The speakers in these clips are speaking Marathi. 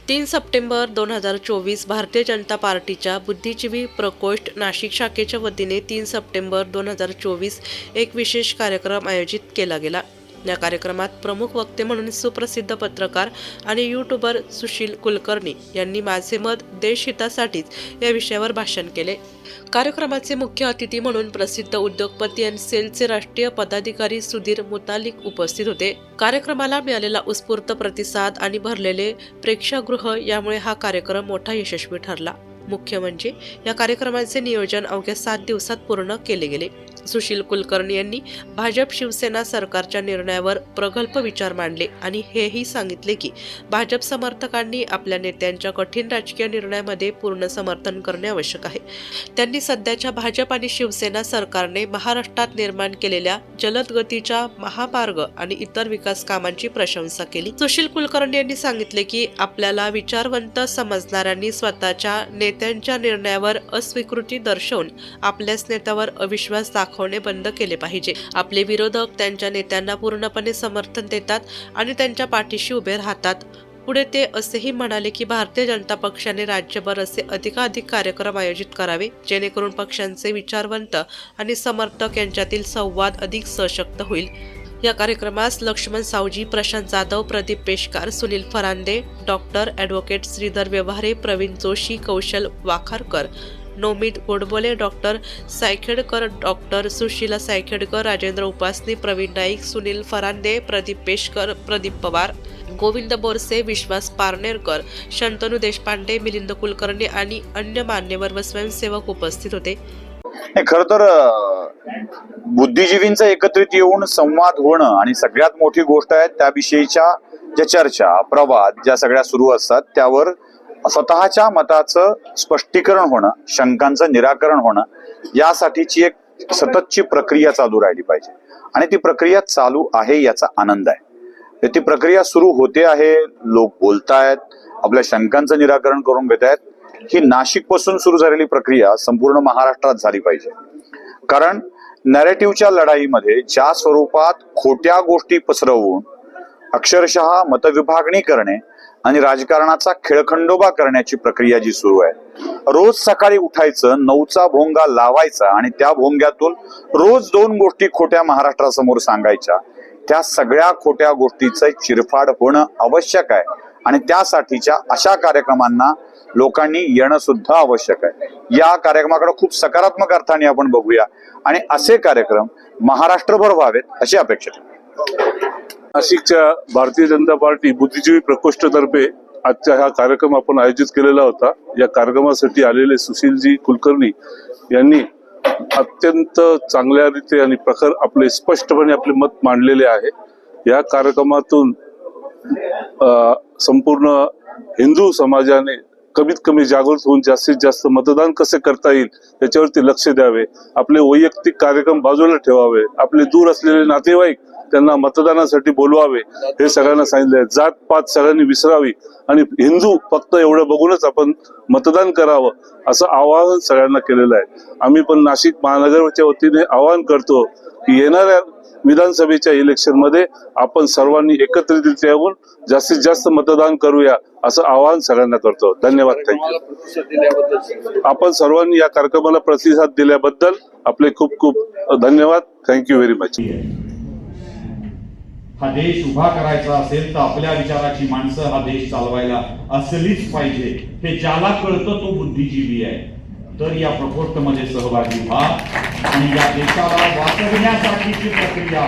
3 सप्टेंबर 2024 भारतीय जनता पार्टीच्या बुद्धिजीवी प्रकोष्ठ नाशिक शाखेच्या वतीने 3 सप्टेंबर 2024 एक विशेष कार्यक्रम आयोजित केला गेला। या कार्यक्रमात प्रमुख वक्ते म्हणून सुप्रसिद्ध पत्रकार आणि यूट्यूबर सुशील कुलकर्णी यांनी माझे मत देशहितासाठीच या विषयावर भाषण केले। कार्यक्रमाचे मुख्य अतिथी म्हणून प्रसिद्ध उद्योगपती आणि सेलचे राष्ट्रीय पदाधिकारी सुधीर मुतालिक उपस्थित होते। कार्यक्रमाला मिळालेला उत्स्फूर्त प्रतिसाद आणि भरलेले प्रेक्षागृह यामुळे हा कार्यक्रम मोठा यशस्वी ठरला। मुख्य म्हणजे या कार्यक्रमाचे नियोजन अवघ्या 7 दिवसात पूर्ण केले गेले। सुशील कुलकर्णी यांनी भाजप शिवसेना सरकारच्या निर्णयावर प्रगल्भ विचार मांडले आणि हेही सांगितले की भाजप समर्थकांनी आपल्या नेत्यांच्या कठीण राजकीय निर्णयामध्ये पूर्ण समर्थन करणे आवश्यक आहे। त्यांनी सध्याच्या भाजप आणि शिवसेना सरकारने महाराष्ट्रात निर्माण केलेल्या जलद गतीच्या महामार्ग आणि इतर विकास कामांची प्रशंसा केली। सुशील कुलकर्णी यांनी सांगितले की आपल्याला विचारवंत समजणाऱ्यांनी स्वतःच्या नेत्यांच्या निर्णयावर अस्वीकृती दर्शवून आपल्याच नेत्यावर अविश्वास दाखवणे बंद केले पाहिजे। आपले विरोधक त्यांच्या नेत्यांना पूर्णपणे समर्थन देतात आणि त्यांच्या पाठीशी उभे राहतात। पुढे ते असेही म्हणाले की भारतीय जनता पक्षाने राज्यभर असे अधिकाधिक कार्यक्रम आयोजित करावे जेणेकरून पक्षांचे विचारवंत आणि समर्थक यांच्यातील संवाद अधिक सशक्त होईल। या कार्यक्रमास लक्ष्मण सावजी, प्रशांत जाधव, प्रदीप पेशकार, सुनील फरांदे, डॉक्टर ॲडव्होकेट श्रीधर व्यवहारे, प्रवीण जोशी, कौशल वाखारकर, नोमित गोडबोले, डॉक्टर सायखेडकर, डॉक्टर सुशीला सायखेडकर, राजेंद्र उपासनी, प्रवीण नाईक, सुनील फरांदे, प्रदीप पेशकर, प्रदीप पवार, गोविंद बोरसे, विश्वास पारनेरकर, शंतनू देशपांडे, मिलिंद कुलकर्णी आणि अन्य मान्यवर व स्वयंसेवक उपस्थित होते। खर तर बुद्धिजीवींचा एकत्रित येऊन संवाद होणं आणि सगळ्यात मोठी गोष्ट आहे त्याविषयीच्या ज्या चर्चा, प्रवाद ज्या सगळ्या सुरू असतात त्यावर स्वतःच्या मताचं स्पष्टीकरण होणं, शंकांचं निराकरण होणं यासाठीची एक सततची प्रक्रिया चालू राहिली पाहिजे आणि ती प्रक्रिया चालू आहे याचा आनंद आहे। ती प्रक्रिया सुरू होते आहे, लोक बोलतायत, आपल्या शंकांचं निराकरण करून घेत आहेत। ही नाशिक पासून सुरू झालेली प्रक्रिया संपूर्ण महाराष्ट्रात झाली पाहिजे, कारण नॅरेटिव्हच्या लढाईमध्ये ज्या स्वरूपात खोट्या गोष्टी पसरवून अक्षरशः मतविभागणी करणे आणि राजकारणाचा खेळखंडोबा करण्याची प्रक्रिया जी सुरू आहे, रोज सकाळी उठायचं, 9चा भोंगा लावायचा आणि त्या भोंग्यातून रोज 2 गोष्टी खोट्या महाराष्ट्रासमोर सांगायच्या, त्या सगळ्या खोट्या गोष्टीचं चिरफाड होणं आवश्यक आहे आणि त्यासाठीच्या अशा कार्यक्रमांना लोकांनी येणं सुद्धा आवश्यक आहे। या कार्यक्रमाकडे खूप सकारात्मक अर्थाने आपण बघूया आणि असे कार्यक्रम महाराष्ट्रभर व्हावेत अशी अपेक्षा आहे। नाशिकच्या भारतीय जनता पार्टी बुद्धिजीवी प्रकोष्ठातर्फे आजचा हा कार्यक्रम आपण आयोजित केलेला होता। या कार्यक्रमासाठी आलेले सुशीलजी कुलकर्णी यांनी अत्यंत चांगल्या रीते आणि प्रखर आपले स्पष्टपणे आपले मत मांडलेले आहे। या कार्यक्रमातून संपूर्ण हिंदू समाजाने कमीत कमी जागृत होऊन जास्तीत जास्त मतदान कसे करता येईल याच्यावरती लक्ष द्यावे, आपले वैयक्तिक कार्यक्रम बाजूला ठेवावे, आपले दूर असलेले नातेवाईक त्यांना मतदानासाठी बोलवावे हे सगळ्यांना सांगितले। जात पात सगळ्यांनी विसरावी आणि हिंदू फक्त एवढं बघूनच आपण मतदान करावं असं आवाहन सगळ्यांना केलेलं आहे। आम्ही पण नाशिक महानगरच्या वतीने आवाहन करतो की येणाऱ्या विधानसभेच्या इलेक्शन मध्ये आपण सर्वांनी एकत्रितरित्या येऊन जास्तीत जास्त मतदान करूया असं आवाहन सगळ्यांना करतो। धन्यवाद, थँक्यू। आपण सर्वांनी या कार्यक्रमाला प्रतिसाद दिल्याबद्दल आपले खूप खूप धन्यवाद, थँक्यू व्हेरी मच। हा देश उभा करायचा असेल तर आपल्या विचाराची माणसं हा देश चालवायला असलीच पाहिजे हे ज्याला कळतं तो बुद्धिजीवी आहे। तर या प्रकोष्ठमध्ये सहभागी व्हा आणि या देशाला वाचवण्यासाठीची प्रक्रिया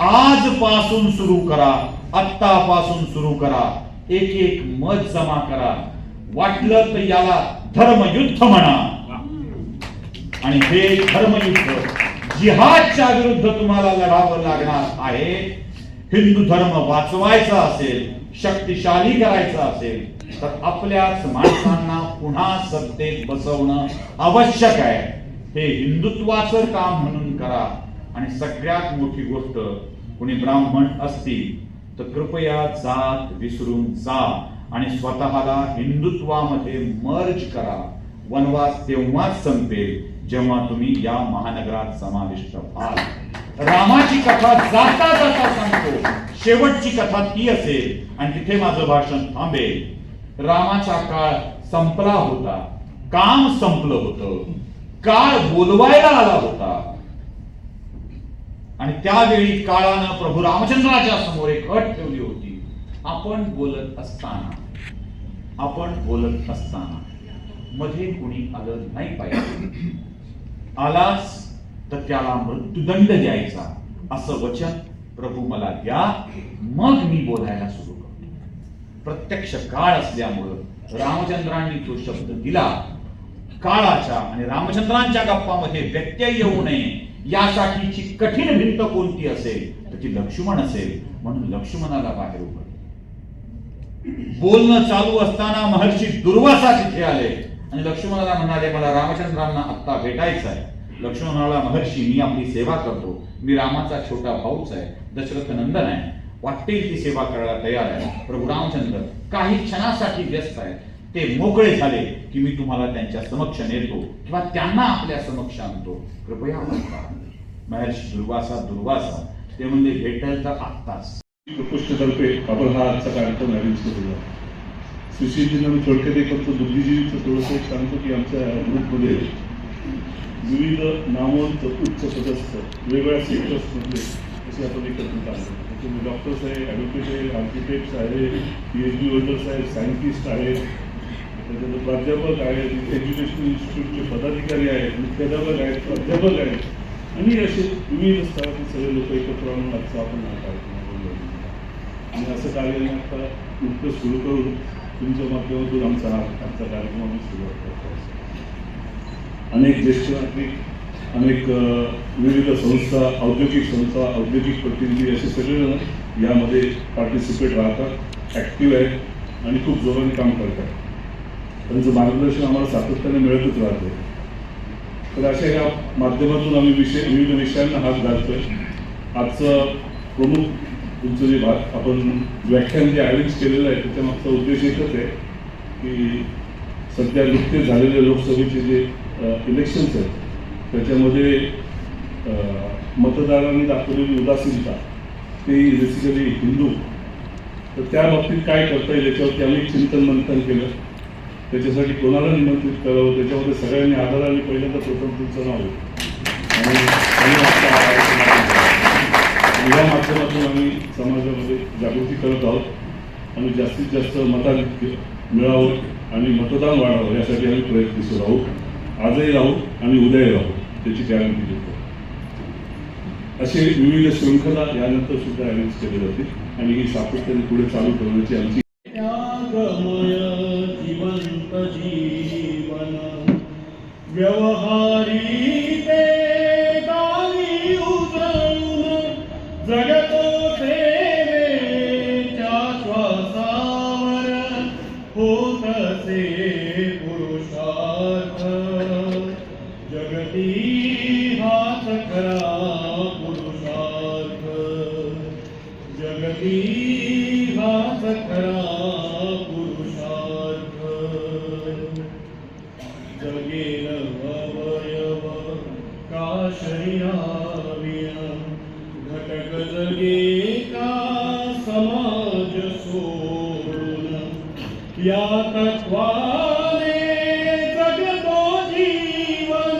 आजपासून सुरू करा, आत्तापासून सुरू करा। एक मत जमा करा, वाटलं तर याला धर्मयुद्ध म्हणा आणि हे धर्मयुद्ध जिहादच्या विरुद्ध तुम्हाला लढावं लागणार आहे। हिंदू धर्म वाचवायचा असेल, शक्तिशाली करायचा असेल तर आपल्याच माणसांना पुन्हा सत्तेत बसवणं आवश्यक आहे। हे हिंदुत्वाचं काम म्हणून करा आणि सगळ्यात मोठी गोष्ट, कोणी ब्राह्मण असतील तर कृपया जात विसरून जा आणि स्वतःला हिंदुत्वामध्ये मर्ज करा। वनवास तेव्हाच संपेल जेव्हा तुम्ही या महानगरात समाविष्ट व्हाल। रामाची कथा जाता जाता सांगतो, शेवटची कथा ती असेल आणि तिथे माझं भाषण थांबेल। रामाचा काळ संपला होता, काम संपलं होतं, काळ बोलवायला आला होता. आणि त्यावेळी काळानं प्रभू रामचंद्राच्या समोर एक अट ठेवली होती. आपण बोलत असताना मध्ये कोणी आलं नाही पाहिजे. आलास तर त्याला मृत्यूदंड द्यायचा असं वचन प्रभू मला द्या, मग मी बोलायला सुरू करतो. प्रत्यक्ष काळ असल्यामुळं रामचंद्रांनी तो शब्द दिला. काळाच्या आणि रामचंद्रांच्या गप्पामध्ये व्यत्यय येऊ नये यासाठीची कठीण भिंत कोणती असेल तर ती लक्ष्मण असेल. म्हणून लक्ष्मणाला बाहेर उभं. बोलणं चालू असताना महर्षी दुर्वासा तिथे आले आणि लक्ष्मणाला म्हणाले, मला रामचंद्रांना आत्ता भेटायचं आहे. लक्ष्मण म्हणाला, महर्षी मी आपली सेवा करतो, मी रामाचा छोटा भाऊच आहे, दशरथ नंदन आहे, वाटेल ती सेवा करायला तयार आहे. प्रभू रामचंद्र काही क्षणासाठी व्यस्त आहेत, ते मोकळे झाले की मी तुम्हाला त्यांच्या समक्ष नेतो किंवा त्यांना आपल्या समक्ष आणतो, कृपया म्हणता. महर्षी दुर्वासा ते म्हणजे भेटेल तर आत्ताच. प्रकोष्ठतर्फे आपण हा आजचा कार्यक्रम अरेंज केलेला. सुशीलजींना मी थोडक्यात एक फक्त बुद्धिजीवीचं थोडंसं एक सांगतो की आमच्या ग्रुपमध्ये विविध नामवंत उच्च पदस्थ वेगवेगळ्या सेक्टर्समधले असे आपण एकत्रित आलो. त्याच्यामध्ये डॉक्टर्स आहे, ॲडव्होकेट आहे, आर्किटेक्ट्स आहे, PhD होल्डर्स आहेत, सायंटिस्ट आहेत, त्याच्यानंतर प्राध्यापक आहेत, एज्युकेशनल इन्स्टिट्यूटचे पदाधिकारी आहेत, मुख्याध्यापक आहेत, प्राध्यापक आहेत आणि असे विविध स्तरातील सगळे लोक एकत्र आणून आजचा आपण हा कार्यक्रम आणि असं कार्य आता नुकतं सुरू करून तुमच्या माध्यमातून आमचा आजचा कार्यक्रम आम्ही सुरुवात करतो. अनेक ज्येष्ठ नागरिक, अनेक विविध संस्था, औद्योगिक संस्था, औद्योगिक प्रतिनिधी असे सगळेजण यामध्ये पार्टिसिपेट राहतात, ॲक्टिव्ह आहेत आणि खूप जोराने काम करतात. त्यांचं मार्गदर्शन आम्हाला सातत्याने मिळतच राहते. तर अशा या माध्यमातून आम्ही विविध विषयांना हात घालतोय. आजचं प्रमुख तुमचं जे आपण व्याख्यान जे अरेंज केलेलं आहे त्याच्यामागचा उद्देश एकच आहे की सध्या नुकतेच झालेले लोकसभेचे जे इलेक्शन्स आहेत त्याच्यामध्ये मतदारांनी दाखवलेली उदासीनता, ते बेसिकली हिंदू, तर त्या बाबतीत काय करता येईल याच्यावरती आम्ही चिंतन मंथन केलं. त्याच्यासाठी कोणाला निमंत्रित करावं, त्याच्यामध्ये सगळ्यांनी आदराने पहिल्यांदा प्रथम तुमचं नाव या माध्यमातून आम्ही समाजामध्ये जागृती करत आहोत आणि जास्तीत जास्त मताधिक्य मिळावं आणि मतदान वाढावं यासाठी आम्ही प्रयत्नशील आहोत. आजही राहू आणि उद्याही राहू त्याची गॅरंटी देतो. असे विविध शृंखला यानंतर सुद्धा अरेंज केले जाते आणि ही सातत्याने पुढे चालू करण्याची आमची जिवंत जीवन व्यवहारी जगतो सेवेच्या श्वासावर होतसे पुरुषार्थ. जगती हाच खरा पुरुषार्थ, जगती हाच खरा पुरुषार्थ. जगेल अवयव का शरीराविना, घटक जगे का समाज सोडून. या तत्वाने जगतो जीवन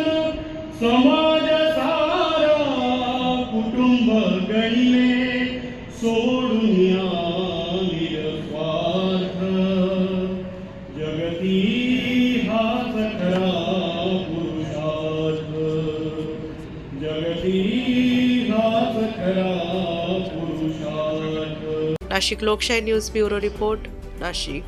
समाज सारा, कुटुंब गणले सोडून या निस्वार्थ. जगती हाच खरा पुरुषार्थ, जगती हाच खरा पुरुषार्थ. नाशिक लोकशाही न्यूज ब्युरो रिपोर्ट, नाशिक.